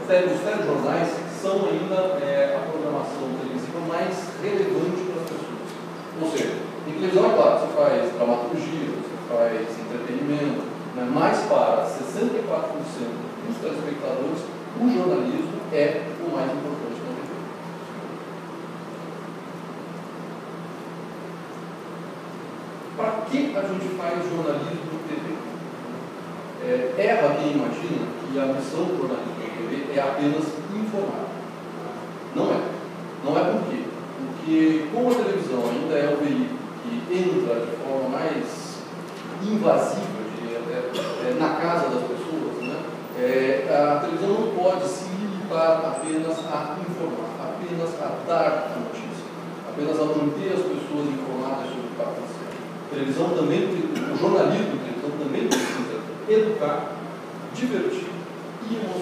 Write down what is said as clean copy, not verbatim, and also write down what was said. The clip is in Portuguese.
os telejornais são ainda a programação televisiva mais relevante para as pessoas. Ou seja, em televisão, é claro, você faz dramaturgia, você faz entretenimento, né? Mas para 64% dos telespectadores, o jornalismo é o mais importante na TV. Para que a gente faz jornalismo na TV? Erra quem imagina que a missão do jornalismo na TV é apenas informar. Não é. Não é por quê? Porque, como a televisão ainda é o veículo que entra de forma mais invasiva, na casa das pessoas, né? A televisão não pode se limitar apenas a informar, apenas a dar a notícia, apenas a manter as pessoas informadas sobre o que está acontecendo. A televisão também, o jornalismo da televisão também precisa educar, divertir e emocionar.